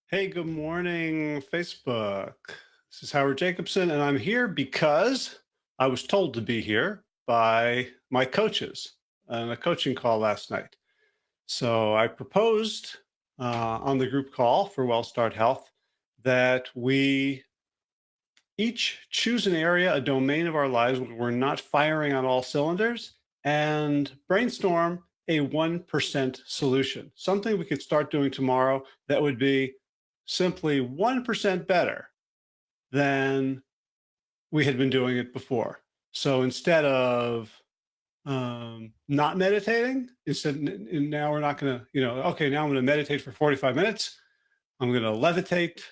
Hey, good morning, Facebook. This is Howard Jacobson, and I'm here because I was told to be here by my coaches on a coaching call last night. So I proposed on the group call for WellStart Health that we each choose an area, a domain of our lives where we're not firing on all cylinders, and brainstorm a 1% solution, something we could start doing tomorrow that would be simply 1% better than we had been doing it before. So instead of not meditating, now we're not going to, okay, now I'm going to meditate for 45 minutes. I'm going to levitate,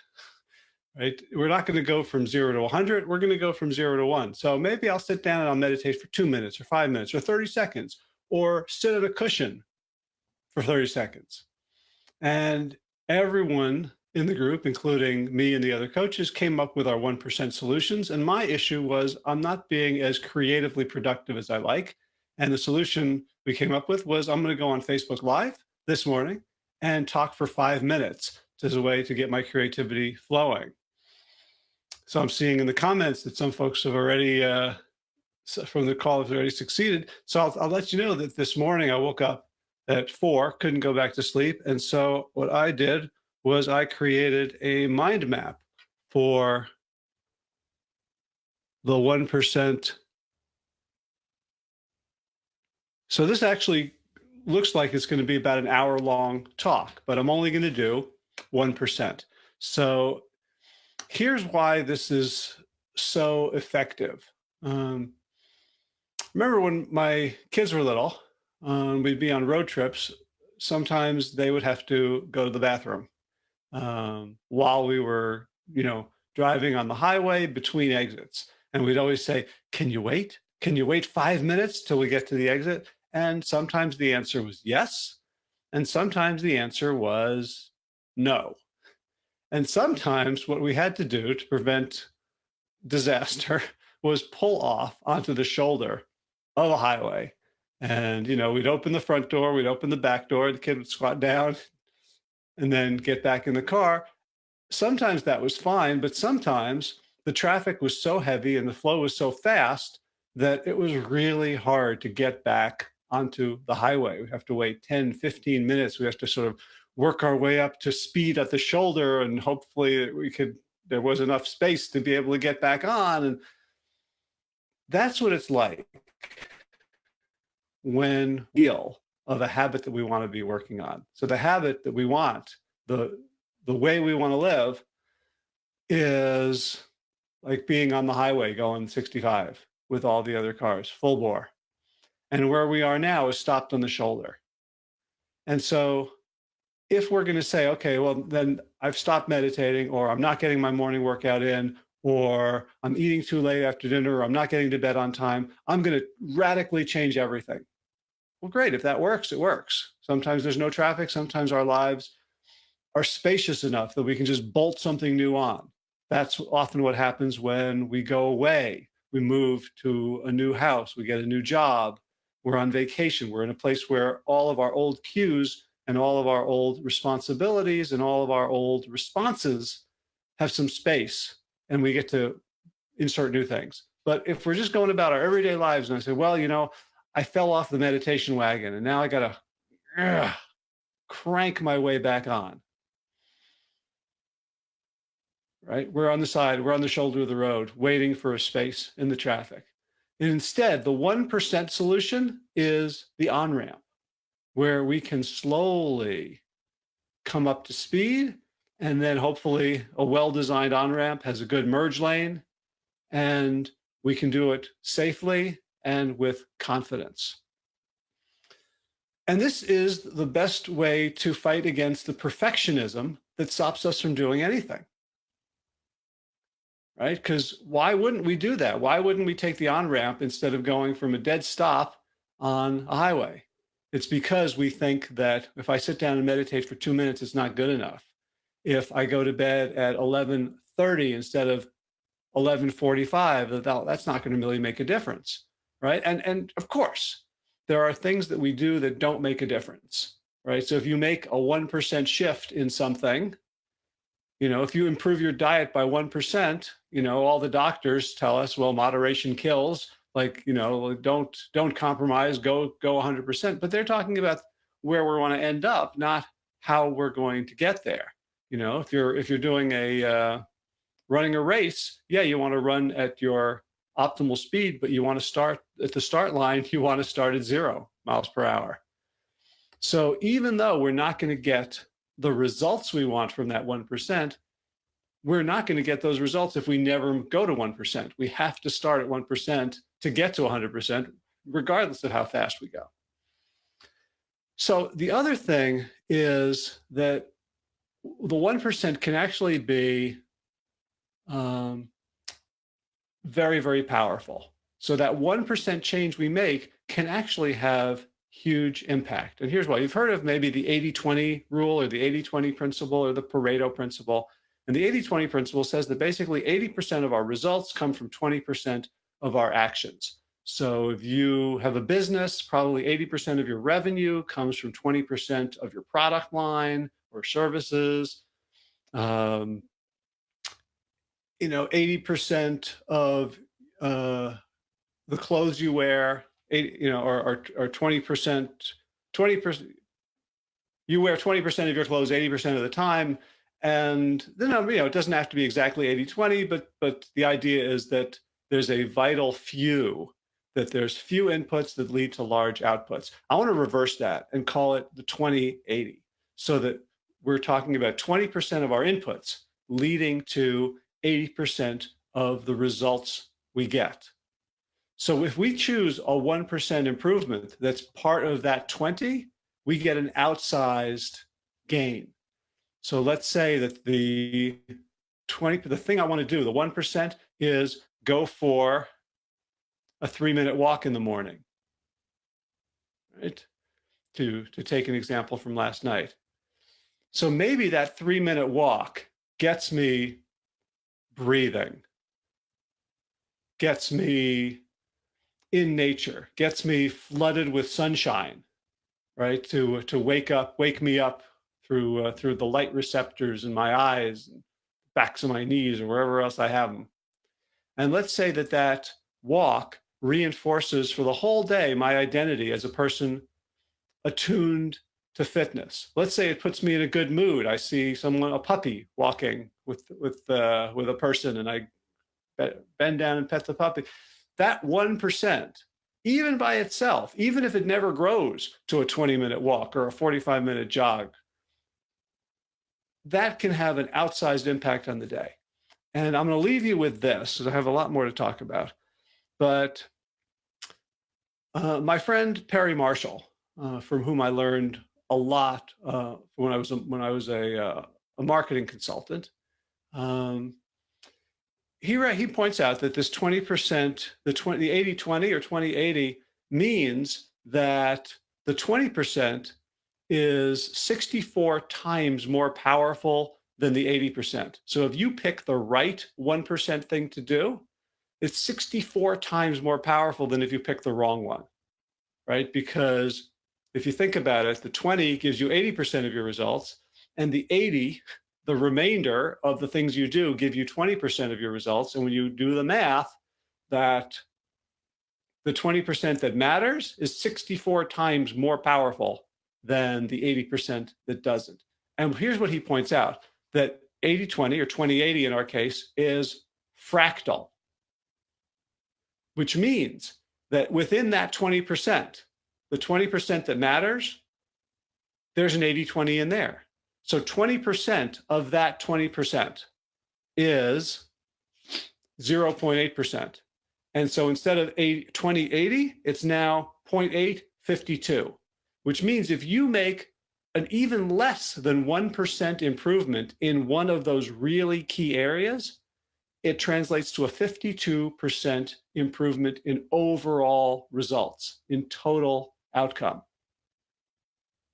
right? We're not going to go from 0 to 100. We're going to go from 0 to 1. So maybe I'll sit down and I'll meditate for 2 minutes or 5 minutes or 30 seconds or sit at a cushion for 30 seconds. And everyone in the group, including me and the other coaches, came up with our 1% solutions. And my issue was I'm not being as creatively productive as I like. And the solution we came up with was I'm going to go on Facebook Live this morning and talk for 5 minutes as a way to get my creativity flowing. So I'm seeing in the comments that some folks have already, from the call, have already succeeded. So I'll let you know that this morning I woke up at 4, couldn't go back to sleep. And so what I did was I created a mind map for the 1%. So this actually looks like it's going to be about an hour long talk, but I'm only going to do 1%. So here's why this is so effective. Remember when my kids were little, we'd be on road trips. Sometimes they would have to go to the bathroom while we were, driving on the highway between exits. And we'd always say, "Can you wait? Can you wait 5 minutes till we get to the exit?" And sometimes the answer was yes. And sometimes the answer was no. And sometimes what we had to do to prevent disaster was pull off onto the shoulder of a highway. And, we'd open the front door, we'd open the back door, the kid would squat down and then get back in the car. Sometimes that was fine, but sometimes the traffic was so heavy and the flow was so fast that it was really hard to get back onto the highway. We have to wait 10, 15 minutes. We have to sort of work our way up to speed at the shoulder, and hopefully there was enough space to be able to get back on. And that's what it's like when wheel of a habit that we want to be working on. So the habit that we want, the way we want to live is like being on the highway going 65 with all the other cars, full bore. And where we are now is stopped on the shoulder. And so if we're going to say, okay, well, then I've stopped meditating, or I'm not getting my morning workout in, or I'm eating too late after dinner, or I'm not getting to bed on time, I'm going to radically change everything. Well, great. If that works, it works. Sometimes there's no traffic. Sometimes our lives are spacious enough that we can just bolt something new on. That's often what happens when we go away. We move to a new house, we get a new job, we're on vacation, we're in a place where all of our old cues and all of our old responsibilities and all of our old responses have some space, and we get to insert new things. But if we're just going about our everyday lives and I say, well, I fell off the meditation wagon and now I got to crank my way back on, right? We're on the side, we're on the shoulder of the road, waiting for a space in the traffic. And instead, the 1% solution is the on ramp, where we can slowly come up to speed. And then hopefully, a well designed on ramp has a good merge lane, and we can do it safely and with confidence. And this is the best way to fight against the perfectionism that stops us from doing anything. Right? Because why wouldn't we do that? Why wouldn't we take the on ramp instead of going from a dead stop on a highway? It's because we think that if I sit down and meditate for 2 minutes, it's not good enough. If I go to bed at 11:30 instead of 11:45, that's not going to really make a difference, right? And of course, there are things that we do that don't make a difference, right? So if you make a 1% shift in something, If you improve your diet by 1%, all the doctors tell us, well, moderation kills. Like, don't compromise, go 100%. But they're talking about where we want to end up, not how we're going to get there. If you're doing running a race, yeah, you want to run at your optimal speed, but you want to start at the start line. You want to start at 0 miles per hour. So even though we're not going to get the results we want from that 1%, we're not going to get those results if we never go to 1%. We have to start at 1% to get to 100%, regardless of how fast we go. So the other thing is that the 1% can actually be very, very powerful. So that 1% change we make can actually have huge impact. And here's why. You've heard of maybe the 80-20 rule or the 80-20 principle or the Pareto principle. And the 80-20 principle says that basically 80% of our results come from 20% of our actions. So if you have a business, probably 80% of your revenue comes from 20% of your product line or services. 80% of the clothes you wear, or 20%, 20%, you wear 20% of your clothes 80% of the time. And then, it doesn't have to be exactly 80-20, but the idea is that there's a vital few, that there's few inputs that lead to large outputs. I want to reverse that and call it the 20-80, so that we're talking about 20% of our inputs leading to 80% of the results we get. So if we choose a 1% improvement that's part of that 20, we get an outsized gain. So let's say that the thing I want to do, the 1%, is go for a 3-minute walk in the morning, right? To take an example from last night. So maybe that 3-minute walk gets me breathing, gets me in nature, gets me flooded with sunshine, right? To wake me up through the light receptors in my eyes, and backs of my knees, or wherever else I have them. And let's say that walk reinforces for the whole day my identity as a person attuned to fitness. Let's say it puts me in a good mood. I see a puppy walking with a person, and I bend down and pet the puppy. That 1%, even by itself, even if it never grows to a 20-minute walk or a 45-minute jog, that can have an outsized impact on the day. And I'm going to leave you with this, because I have a lot more to talk about. But my friend Perry Marshall, from whom I learned a lot when I was a marketing consultant, he points out that this 20%, the 80-20 or 20-80, means that the 20% is 64 times more powerful than the 80%. So if you pick the right 1% thing to do, it's 64 times more powerful than if you pick the wrong one, right? Because if you think about it, the 20 gives you 80% of your results, and the 80, the remainder of the things you do, give you 20% of your results. And when you do the math, that the 20% that matters is 64 times more powerful than the 80% that doesn't. And here's what he points out, that 80-20 or 20-80 in our case is fractal, which means that within that 20%, the 20% that matters, there's an 80-20 in there. So 20% of that 20% is 0.8%. And so instead of 20-80, it's now 0.852, which means if you make an even less than 1% improvement in one of those really key areas, it translates to a 52% improvement in overall results, in total outcome,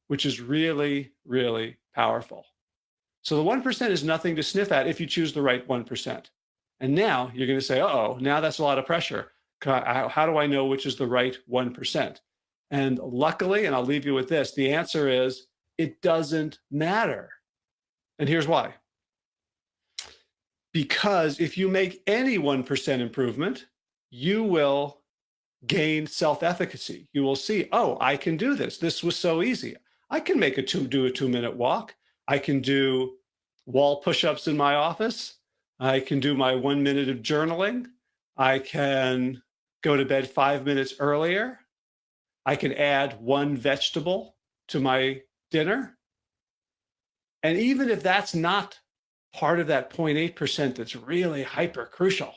which is really, really powerful. So the 1% is nothing to sniff at if you choose the right 1%. And now you're going to say, uh-oh, now that's a lot of pressure. How do I know which is the right 1%? And luckily, and I'll leave you with this, the answer is it doesn't matter. And here's why. Because if you make any 1% improvement, you will gain self-efficacy. You will see, oh, I can do this. This was so easy. I can do a 2-minute walk. I can do wall push-ups in my office. I can do my 1 minute of journaling. I can go to bed 5 minutes earlier. I can add 1 vegetable to my dinner. And even if that's not part of that 0.8% that's really hyper crucial,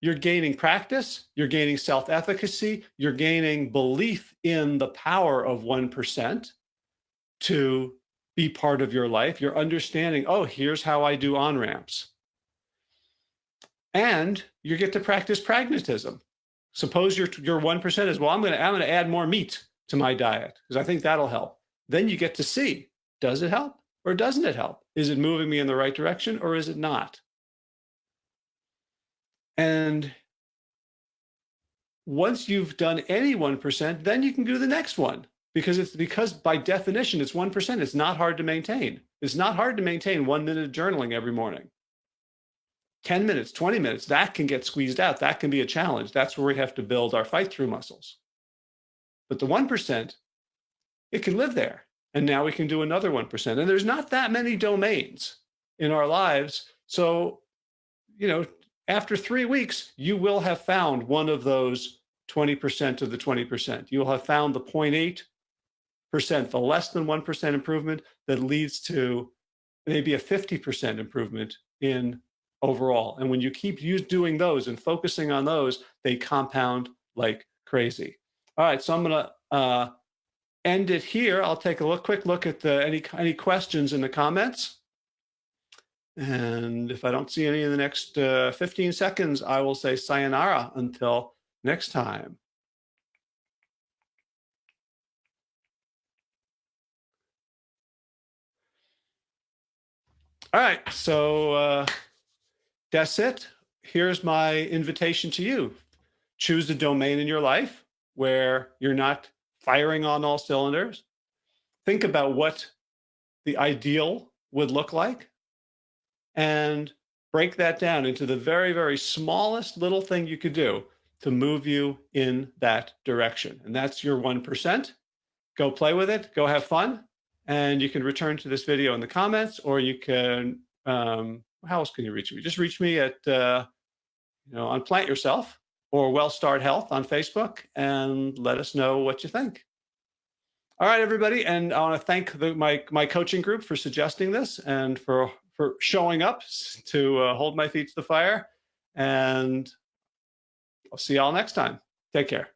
you're gaining practice, you're gaining self-efficacy, you're gaining belief in the power of 1% to be part of your life. You're understanding, oh, here's how I do on-ramps. And you get to practice pragmatism. Suppose your 1% is, well, I'm gonna add more meat to my diet because I think that'll help. Then you get to see, does it help or doesn't it help? Is it moving me in the right direction or is it not? And once you've done any 1%, then you can do the next one because by definition, it's 1%. It's not hard to maintain. It's not hard to maintain 1 minute of journaling every morning. 10 minutes, 20 minutes, that can get squeezed out. That can be a challenge. That's where we have to build our fight through muscles. But the 1%, it can live there. And now we can do another 1%. And there's not that many domains in our lives. So, after 3 weeks, you will have found one of those 20% of the 20%. You will have found the 0.8%, the less than 1% improvement that leads to maybe a 50% improvement in overall. And when you keep doing those and focusing on those, they compound like crazy. All right, so I'm gonna end it here. I'll take a quick look at any questions in the comments. And if I don't see any in the next 15 seconds, I will say sayonara until next time. All right, so that's it. Here's my invitation to you. Choose a domain in your life where you're not firing on all cylinders. Think about what the ideal would look like and break that down into the very, very smallest little thing you could do to move you in that direction. And that's your 1%. Go play with it, go have fun. And you can return to this video in the comments, or you can, how else can you reach me? Just reach me at, on Plant Yourself or WellStart Health on Facebook and let us know what you think. All right, everybody. And I want to thank my coaching group for suggesting this and for showing up to hold my feet to the fire. And I'll see y'all next time. Take care.